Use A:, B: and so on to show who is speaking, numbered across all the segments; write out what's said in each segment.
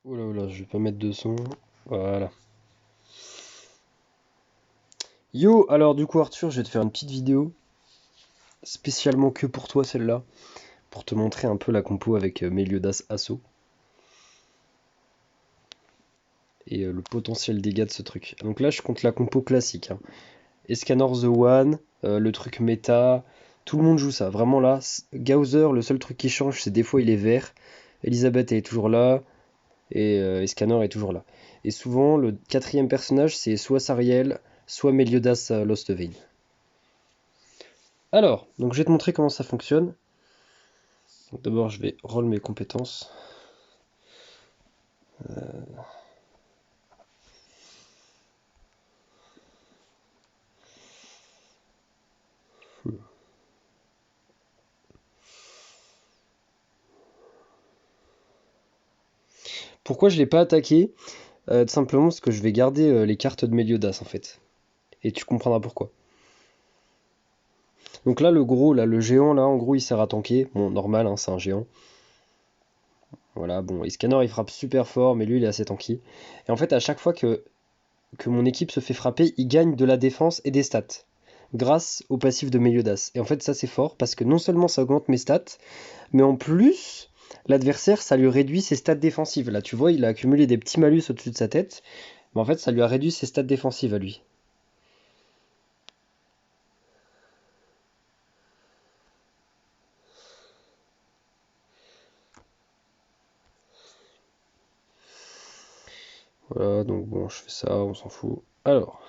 A: Oh là là, je vais pas mettre de son. Voilà. Yo, alors du coup Arthur, je vais te faire une petite vidéo, spécialement que pour toi celle-là, pour te montrer un peu la compo avec Meliodas Asso et le potentiel dégâts de ce truc. Donc là, je compte la compo classique, hein. Escanor The One, le truc méta, tout le monde joue ça. Vraiment là, Gauther, le seul truc qui change, c'est des fois il est vert. Elisabeth elle est toujours là, et Escanor est toujours là. Et souvent, le quatrième personnage, c'est soit Sariel, soit Meliodas Lost Vein. Alors, donc je vais te montrer comment ça fonctionne. Donc d'abord, je vais roll mes compétences. Pourquoi je l'ai pas attaqué? Tout simplement parce que je vais garder les cartes de Meliodas en fait. Et tu comprendras pourquoi. Donc là, le gros, là, le géant, là, en gros, il sert à tanker. Bon, normal, hein, c'est un géant. Voilà, bon, Escanor, il frappe super fort, mais lui, il est assez tanky. Et en fait, à chaque fois que mon équipe se fait frapper, il gagne de la défense et des stats. Grâce au passif de Meliodas. Et en fait, ça, c'est fort, parce que non seulement ça augmente mes stats, mais en plus, l'adversaire, ça lui réduit ses stats défensives. Là, tu vois, il a accumulé des petits malus au-dessus de sa tête. Mais en fait, ça lui a réduit ses stats défensives à lui. Voilà, donc bon, je fais ça, on s'en fout. Alors,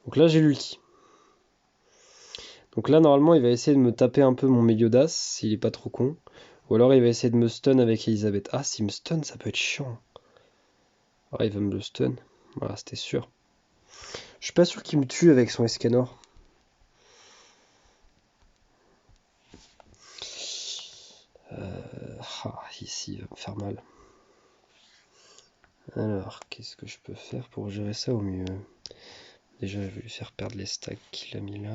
A: donc là, j'ai l'ulti. Donc là, normalement, il va essayer de me taper un peu mon Meliodas, s'il est pas trop con. Ou alors, il va essayer de me stun avec Elisabeth. Ah, s'il me stun, ça peut être chiant. Ah, il va me le stun. Voilà, c'était sûr. Je suis pas sûr qu'il me tue avec son Escanor. Ici, il va me faire mal. Alors, qu'est-ce que je peux faire pour gérer ça au mieux? Déjà, je vais lui faire perdre les stacks qu'il a mis là.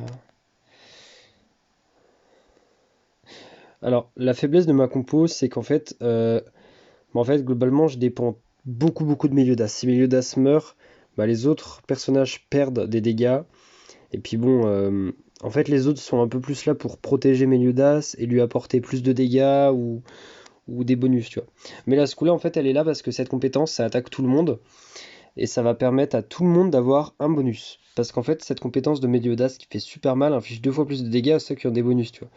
A: Alors, la faiblesse de ma compo, c'est qu'en fait, globalement, je dépends beaucoup de Meliodas. Si Meliodas meurt, bah, les autres personnages perdent des dégâts. Et puis bon, en fait, les autres sont un peu plus là pour protéger Meliodas et lui apporter plus de dégâts ou des bonus, tu vois. Mais la Skula, en fait, elle est là parce que cette compétence, ça attaque tout le monde. Et ça va permettre à tout le monde d'avoir un bonus. Parce qu'en fait, cette compétence de Meliodas qui fait super mal inflige 2 fois plus de dégâts à ceux qui ont des bonus, tu vois.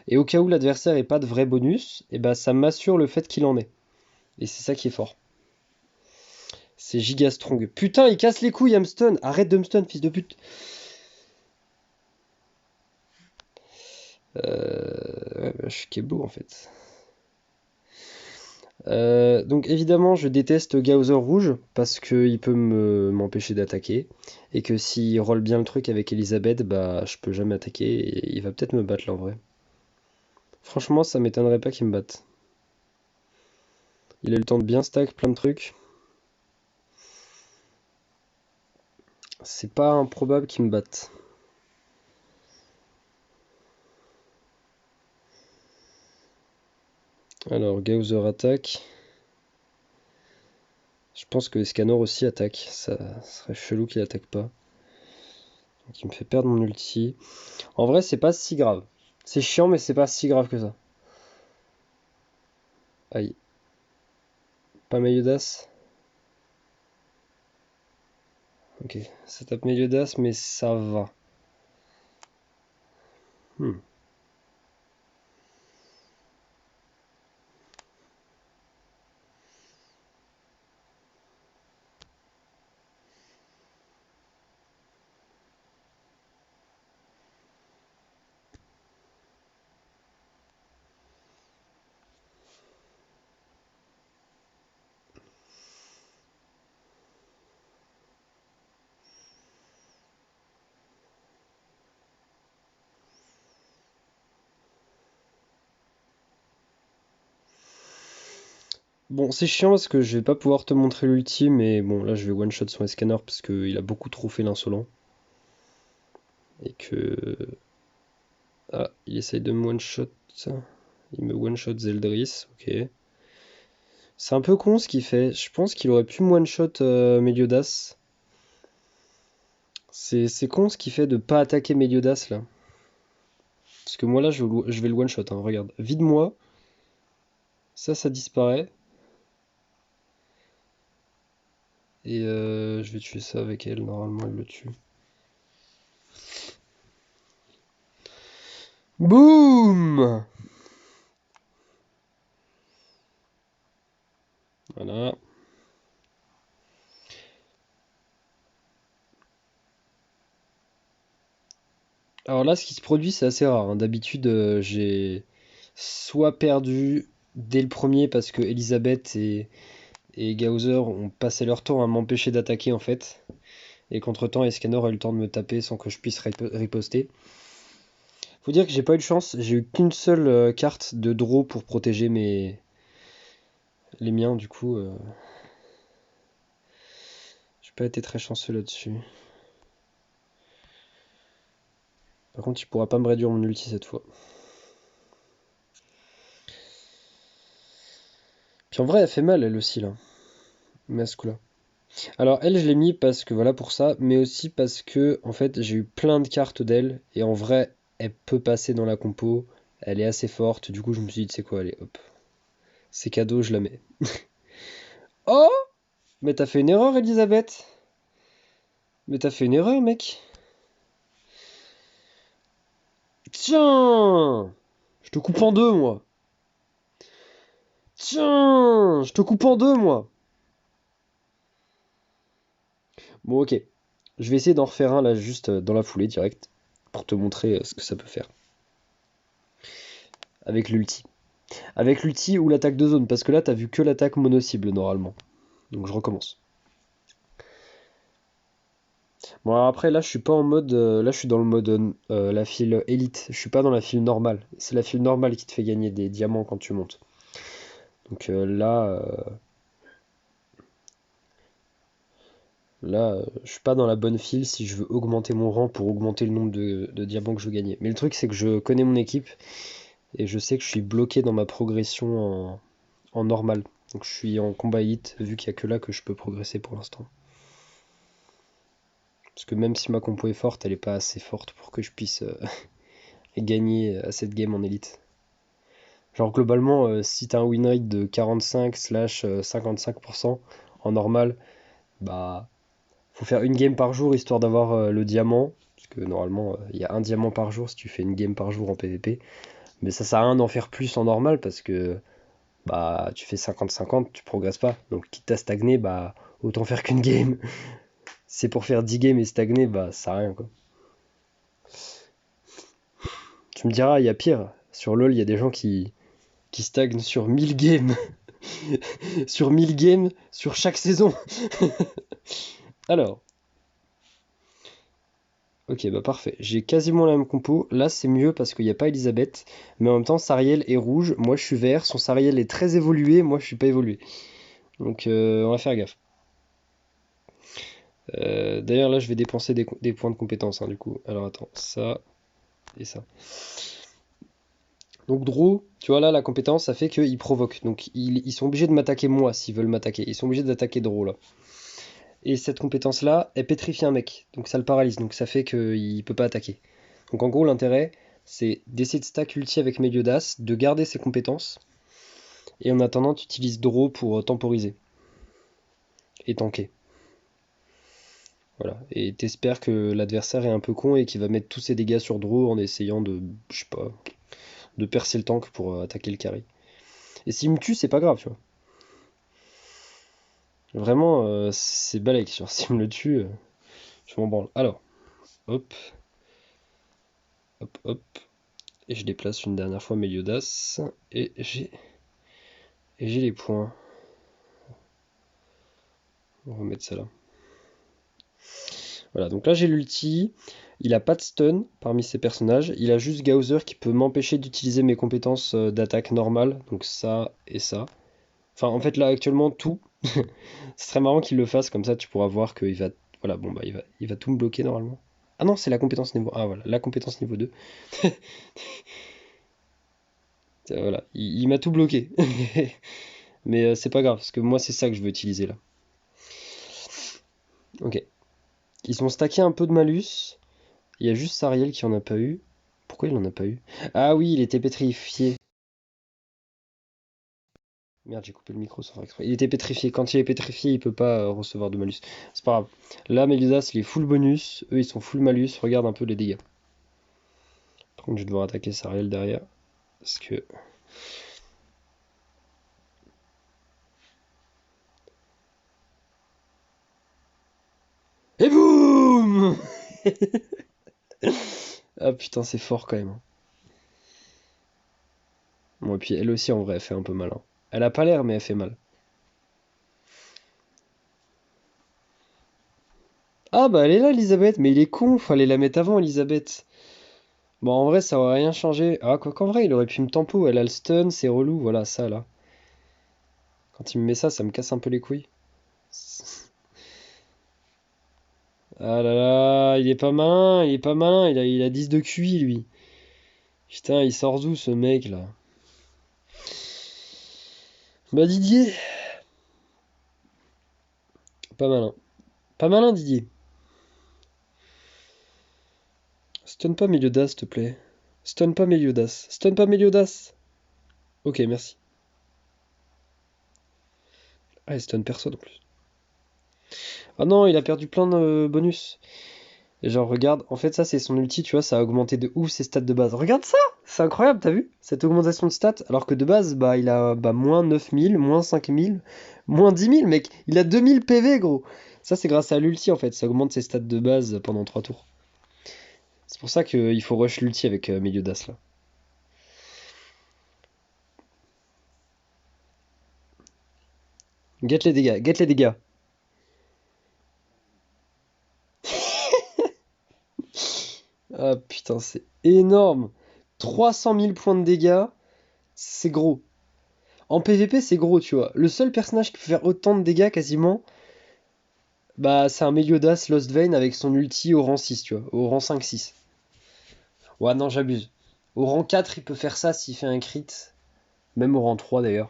A: Et au cas où l'adversaire n'ait pas de vrai bonus, et ben ça m'assure le fait qu'il en ait. Et c'est ça qui est fort. C'est giga strong. Putain, il casse les couilles, il me stun. Arrête de me stun, fils de pute. Ouais, bah, je suis Kebo en fait. Donc évidemment, je déteste Gauther rouge parce qu'il peut m'empêcher d'attaquer et que s'il roll bien le truc avec Elisabeth, bah je peux jamais attaquer et il va peut-être me battre là en vrai. Franchement, ça m'étonnerait pas qu'il me batte. Il a eu le temps de bien stack plein de trucs. C'est pas improbable qu'il me batte. Alors, Gauther attaque. Je pense que Escanor aussi attaque. Ça serait chelou qu'il attaque pas. Donc il me fait perdre mon ulti. En vrai, c'est pas si grave. C'est chiant, mais c'est pas si grave que ça. Aïe. Pas Meliodas. Ok, ça tape Meliodas, mais ça va. Hmm. Bon, c'est chiant parce que je vais pas pouvoir te montrer l'ulti, mais bon, là je vais one-shot son Escanor parce qu'il a beaucoup trop fait l'insolent. Et que... Ah, il essaye de me one-shot. Il me one-shot Zeldris, ok. C'est un peu con ce qu'il fait. Je pense qu'il aurait pu me one-shot Meliodas. C'est con ce qu'il fait de pas attaquer Meliodas là. Parce que moi là, je vais le one-shot, hein. Regarde. Vide-moi. Ça disparaît. Et je vais tuer ça avec elle. Normalement, elle le tue. Boum! Voilà. Alors là, ce qui se produit, c'est assez rare, hein. D'habitude, j'ai soit perdu dès le premier parce que Elisabeth et Gauther ont passé leur temps à m'empêcher d'attaquer en fait. Et qu'entre-temps, Escanor a eu le temps de me taper sans que je puisse riposter. Faut dire que j'ai pas eu de chance, j'ai eu qu'une seule carte de draw pour protéger les miens, du coup, j'ai pas été très chanceux là-dessus. Par contre, tu pourras pas me réduire mon ulti cette fois. Puis en vrai, elle fait mal elle aussi là, mais à ce coup-là. Alors elle, je l'ai mis parce que voilà pour ça, mais aussi parce que en fait j'ai eu plein de cartes d'elle et en vrai elle peut passer dans la compo, elle est assez forte. Du coup je me suis dit tu sais quoi, allez hop, c'est cadeau, je la mets. Oh, mais t'as fait une erreur Elisabeth. Mais t'as fait une erreur mec. Tiens, je te coupe en deux moi. Tiens, je te coupe en deux moi. Bon ok, je vais essayer d'en refaire un là juste dans la foulée direct pour te montrer ce que ça peut faire avec l'ulti. Avec l'ulti ou l'attaque de zone, parce que là t'as vu que l'attaque mono-cible normalement. Donc je recommence. Bon alors après là je suis pas en mode. Là je suis dans le mode la file élite. Je suis pas dans la file normale. C'est la file normale qui te fait gagner des diamants quand tu montes. Donc là je suis pas dans la bonne file si je veux augmenter mon rang pour augmenter le nombre de diamants que je veux gagner. Mais le truc c'est que je connais mon équipe et je sais que je suis bloqué dans ma progression en normal. Donc je suis en combat élite vu qu'il y a que là que je peux progresser pour l'instant. Parce que même si ma compo est forte, elle est pas assez forte pour que je puisse gagner à cette game en élite. Genre globalement, si t'as un win rate de 45/55% en normal, bah faut faire une game par jour histoire d'avoir le diamant. Parce que normalement, il y a un diamant par jour si tu fais une game par jour en PvP. Mais ça sert à rien d'en faire plus en normal parce que bah tu fais 50-50, tu progresses pas. Donc quitte à stagner, bah autant faire qu'une game. C'est pour faire 10 games et stagner, bah ça sert à rien quoi. Tu me diras, il y a pire. Sur LoL, il y a des gens qui stagnent sur 1000 games. Sur 1000 games sur chaque saison. Alors, ok, bah parfait. J'ai quasiment la même compo. Là, c'est mieux parce qu'il n'y a pas Elisabeth. Mais en même temps, Sariel est rouge. Moi, je suis vert. Son Sariel est très évolué. Moi, je suis pas évolué. Donc, on va faire gaffe. D'ailleurs, là, je vais dépenser des points de compétence, hein, du coup. Alors, attends, ça et ça. Donc, Draw, tu vois, là, la compétence, ça fait qu'ils provoquent. Donc, ils sont obligés de m'attaquer moi s'ils veulent m'attaquer. Ils sont obligés d'attaquer Draw, là. Et cette compétence-là, elle pétrifie un mec. Donc ça le paralyse. Donc ça fait qu'il peut pas attaquer. Donc en gros, l'intérêt, c'est d'essayer de stack ulti avec Meliodas, de garder ses compétences. Et en attendant, tu utilises Draw pour temporiser. Et tanker. Voilà. Et t'espères que l'adversaire est un peu con et qu'il va mettre tous ses dégâts sur Draw en essayant de, je sais pas, de percer le tank pour attaquer le carry. Et s'il me tue, c'est pas grave, tu vois. Vraiment, c'est balèque. Genre, s'il me le tue, je m'en branle. Alors, hop, hop, hop. Et je déplace une dernière fois Meliodas. Et j'ai les points. On va remettre ça là. Voilà, donc là j'ai l'ulti. Il a pas de stun parmi ses personnages. Il a juste Gauther qui peut m'empêcher d'utiliser mes compétences d'attaque normale. Donc ça et ça. Enfin, en fait, là actuellement, tout. C'est très marrant qu'il le fasse, comme ça tu pourras voir qu'il va. Voilà, bon bah il va tout me bloquer normalement. Ah non, c'est la compétence niveau. Ah voilà, la compétence niveau 2. Voilà, il m'a tout bloqué. Mais c'est pas grave, parce que moi c'est ça que je veux utiliser là. Ok. Ils ont stacké un peu de malus. Il y a juste Sariel qui en a pas eu. Pourquoi il en a pas eu? Ah oui, il était pétrifié. Merde, j'ai coupé le micro sans faire exprès. Il était pétrifié. Quand il est pétrifié, il peut pas recevoir de malus. C'est pas grave. Là, Meliodas, il est full bonus. Eux, ils sont full malus. Regarde un peu les dégâts. Par contre, je vais devoir attaquer Sariel derrière. Parce que... Et boum! Ah putain, c'est fort quand même, hein. Bon, et puis elle aussi, en vrai, elle fait un peu mal, hein. Elle a pas l'air, mais elle fait mal. Ah bah elle est là, Elisabeth. Mais il est con. Fallait la mettre avant, Elisabeth. Bon, en vrai, ça aurait rien changé. Ah, quoi qu'en vrai, il aurait pu me tempo. Elle a le stun, c'est relou. Voilà, ça, là. Quand il me met ça, ça me casse un peu les couilles. Ah là là, il est pas malin, il est pas malin. Il a 10 de QI, lui. Putain, il sort d'où, ce mec, là? Bah, Didier. Pas malin. Pas malin, Didier. Stun pas Meliodas, s'il te plaît. Stun pas Meliodas. Stun pas Meliodas. Ok, merci. Ah, il stun personne, en plus. Ah non, il a perdu plein de bonus. Et genre, regarde, en fait, ça, c'est son ulti, tu vois, ça a augmenté de ouf ses stats de base. Regarde ça! C'est incroyable, t'as vu? Cette augmentation de stats, alors que de base, bah, il a bah, moins 9000, moins 5000, moins 10 000, mec. Il a 2000 PV, gros. Ça, c'est grâce à l'ulti, en fait. Ça augmente ses stats de base pendant 3 tours. C'est pour ça qu'il faut rush l'ulti avec Meliodas, là. Get les dégâts, get les dégâts. Ah, putain, c'est énorme. 300 000 points de dégâts, c'est gros. En PvP, c'est gros, tu vois. Le seul personnage qui peut faire autant de dégâts, quasiment, bah, c'est un Meliodas Lost Vein avec son ulti au rang 6, tu vois, au rang 5-6. Ouais, non, j'abuse. Au rang 4, il peut faire ça s'il fait un crit. Même au rang 3 d'ailleurs.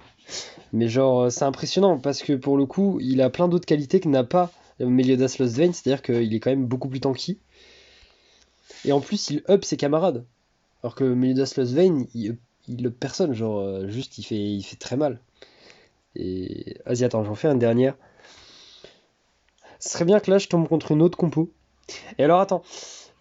A: Mais genre, c'est impressionnant parce que pour le coup, il a plein d'autres qualités que n'a pas Meliodas Lost Vein, c'est-à-dire qu'il est quand même beaucoup plus tanky. Et en plus, il up ses camarades. Alors que Meliodas Lost Vein, il up personne, genre, juste il fait très mal. Et. Vas-y, attends, j'en fais une dernière. Ce serait bien que là, je tombe contre une autre compo. Et alors, attends.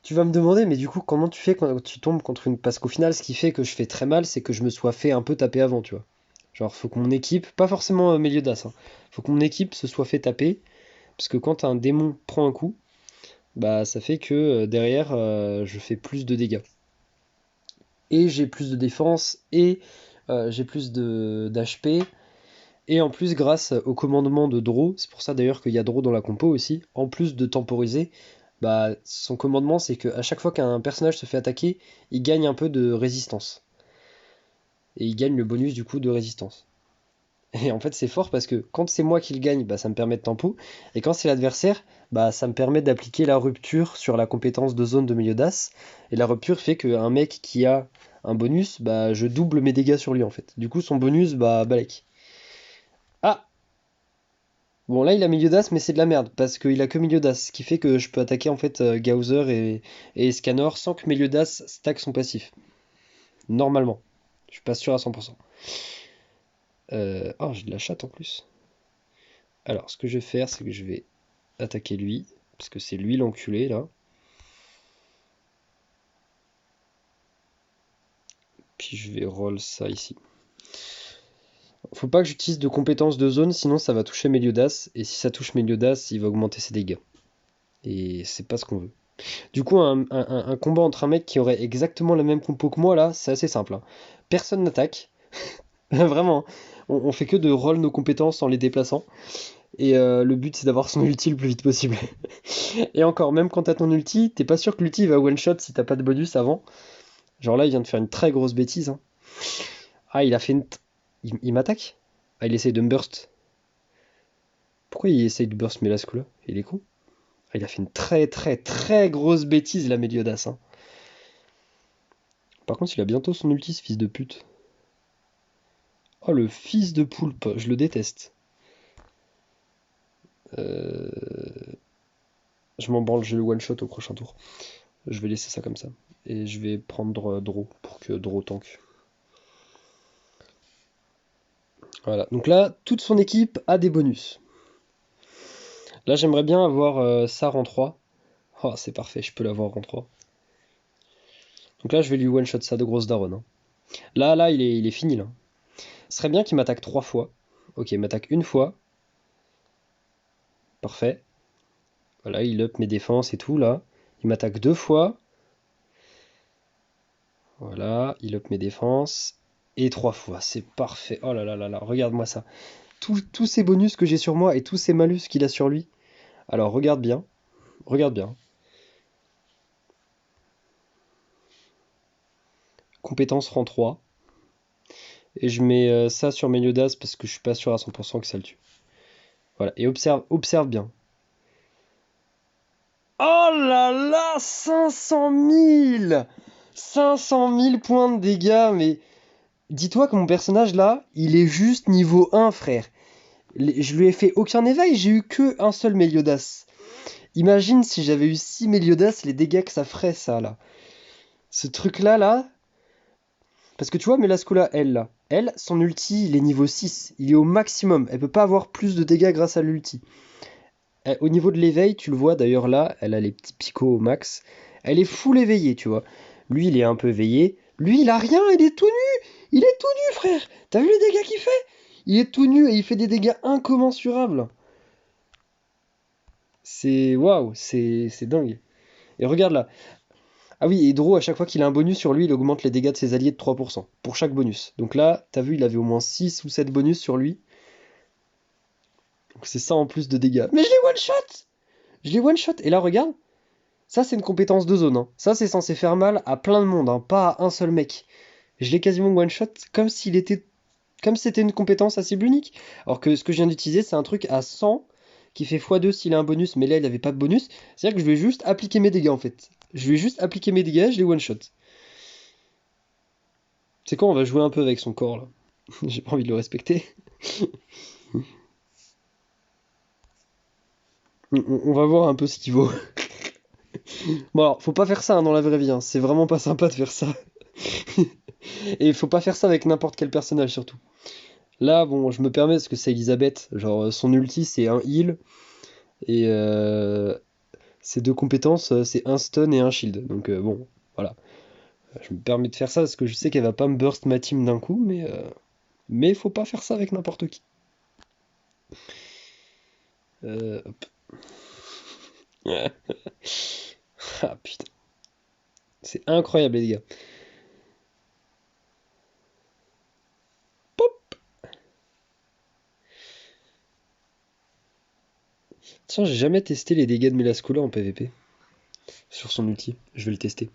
A: Tu vas me demander, mais du coup, comment tu fais quand tu tombes contre une... Parce qu'au final, ce qui fait que je fais très mal, c'est que je me sois fait un peu taper avant, tu vois. Genre, faut que mon équipe, pas forcément Meliodas, hein, faut que mon équipe se soit fait taper, parce que quand un démon prend un coup, bah ça fait que derrière, je fais plus de dégâts. Et j'ai plus de défense, et j'ai plus de d'HP, et en plus, grâce au commandement de Draw, c'est pour ça d'ailleurs qu'il y a Draw dans la compo aussi, en plus de temporiser, bah, son commandement c'est qu'à chaque fois qu'un personnage se fait attaquer, il gagne un peu de résistance. Et il gagne le bonus du coup de résistance. Et en fait c'est fort parce que quand c'est moi qui le gagne, bah, ça me permet de tempo. Et quand c'est l'adversaire, bah, ça me permet d'appliquer la rupture sur la compétence de zone de Meliodas. Et la rupture fait qu'un mec qui a un bonus, bah, je double mes dégâts sur lui en fait. Du coup son bonus, bah balèque. Ah, bon, là, il a Meliodas, mais c'est de la merde, parce qu'il a que Meliodas, ce qui fait que je peux attaquer en fait Gauser et Scanner sans que Meliodas stack son passif. Normalement. Je suis pas sûr à 100%. Oh, j'ai de la chatte en plus. Alors, ce que je vais faire, c'est que je vais attaquer lui, parce que c'est lui l'enculé, là. Puis je vais roll ça ici. Faut pas que j'utilise de compétences de zone, sinon ça va toucher Meliodas, et si ça touche Meliodas, il va augmenter ses dégâts. Et c'est pas ce qu'on veut. Du coup, un combat entre un mec qui aurait exactement la même compo que moi, là, c'est assez simple, hein. Personne n'attaque. Vraiment, hein. On fait que de roll nos compétences en les déplaçant. Et le but, c'est d'avoir son ulti le plus vite possible. Et encore, même quand t'as ton ulti, t'es pas sûr que l'ulti va one-shot si t'as pas de bonus avant. Genre là, il vient de faire une très grosse bêtise, hein. Ah, il a fait une... Il m'attaque? Ah, il essaye de me burst. Pourquoi il essaye de burst Melasco là? Il est con. Ah, il a fait une très très très grosse bêtise, la Meliodas, hein. Par contre, il a bientôt son ulti, ce fils de pute. Oh, le fils de poulpe, je le déteste. Euh, Je m'en branle, j'ai le one shot au prochain tour. Je vais laisser ça comme ça. Et je vais prendre Draw pour que Draw tank. Voilà, donc là, toute son équipe a des bonus. Là, j'aimerais bien avoir Sar en 3. Oh, c'est parfait, je peux l'avoir en 3. Donc là, je vais lui one shot ça de grosse daronne, hein. Là, il est fini là. Ce serait bien qu'il m'attaque 3 fois. Ok, il m'attaque une fois. Parfait. Voilà, il up mes défenses et tout là. Il m'attaque 2 fois. Voilà, il up mes défenses. Et 3 fois, c'est parfait. Oh là là là là, regarde-moi ça. Tous ces bonus que j'ai sur moi et tous ces malus qu'il a sur lui. Alors regarde bien, regarde bien. Compétence rang 3. Et je mets ça sur Meliodas parce que je suis pas sûr à 100% que ça le tue. Voilà, et observe bien. Oh là là, 500 000! 500 000 points de dégâts, mais dis-toi que mon personnage là, il est juste niveau 1, frère. Je lui ai fait aucun éveil, j'ai eu que un seul Meliodas. Imagine si j'avais eu 6 Meliodas, les dégâts que ça ferait ça là. Ce truc là, parce que tu vois, Melascola, elle là, elle, son ulti, il est niveau 6, il est au maximum, elle peut pas avoir plus de dégâts grâce à l'ulti. Au niveau de l'éveil, tu le vois d'ailleurs là, elle a les petits picots au max. Elle est full éveillée, tu vois. Lui, il est un peu éveillé. Lui, il a rien, il est tout nu. Il est tout nu, frère. T'as vu les dégâts qu'il fait? Il est tout nu et il fait des dégâts incommensurables. C'est waouh, c'est dingue. Et regarde là. Ah oui, et Draw, à chaque fois qu'il a un bonus sur lui, il augmente les dégâts de ses alliés de 3%. Pour chaque bonus. Donc là, t'as vu, il avait au moins 6 ou 7 bonus sur lui. Donc c'est ça en plus de dégâts. Mais je l'ai one shot! Je l'ai one shot. Et là, regarde. Ça, c'est une compétence de zone, hein. Ça, c'est censé faire mal à plein de monde, hein, pas à un seul mec. Je l'ai quasiment one-shot comme s'il était... comme si c'était une compétence à cible unique. Alors que ce que je viens d'utiliser, c'est un truc à 100 qui fait x2 s'il a un bonus, mais là, il n'avait pas de bonus. C'est-à-dire que je vais juste appliquer mes dégâts, en fait. Je vais juste appliquer mes dégâts, je les one-shot. C'est quoi, on va jouer un peu avec son corps, là. J'ai pas envie de le respecter. On va voir un peu ce qu'il vaut. Bon, alors, faut pas faire ça hein, dans la vraie vie, hein. C'est vraiment pas sympa de faire ça. Et il faut pas faire ça avec n'importe quel personnage, surtout. Là, bon, je me permets parce que c'est Elisabeth. Genre, son ulti, c'est un heal. Et ses deux compétences, c'est un stun et un shield. Donc, bon, voilà. Je me permets de faire ça parce que je sais qu'elle va pas me burst ma team d'un coup. Mais faut pas faire ça avec n'importe qui. Hop. Ah putain. C'est incroyable, les gars. Pop. Tiens, j'ai jamais testé les dégâts de Melascola en PvP. Sur son ulti. Je vais le tester.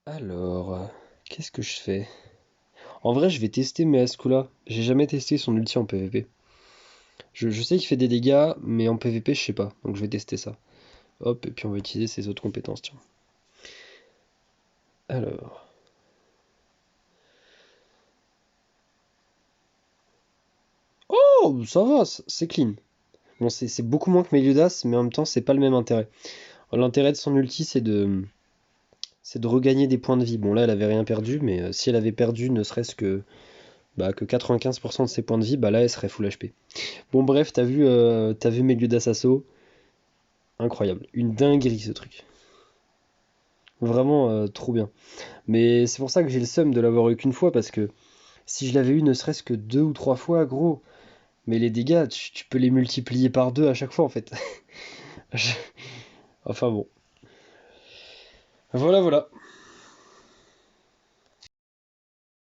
A: Alors, qu'est-ce que je fais? En vrai, je vais tester Melascola. J'ai jamais testé son ulti en PvP. Je sais qu'il fait des dégâts, mais en PvP, je sais pas. Donc je vais tester ça. Hop, et puis on va utiliser ses autres compétences, tiens. Alors. Oh, ça va, c'est clean. Bon, c'est beaucoup moins que Meliodas, mais en même temps, c'est pas le même intérêt. L'intérêt de son ulti, c'est de regagner des points de vie. Bon, là, elle avait rien perdu, mais si elle avait perdu ne serait-ce que 95% de ses points de vie, bah là, elle serait full HP. Bon, bref, t'as vu Meliodas Assaut. Incroyable. Une dinguerie, ce truc. Vraiment trop bien. Mais c'est pour ça que j'ai le seum de l'avoir eu qu'une fois, parce que si je l'avais eu ne serait-ce que 2 ou 3 fois, gros. Mais les dégâts, tu peux les multiplier par 2 à chaque fois, en fait. Je- Enfin bon. Voilà, voilà.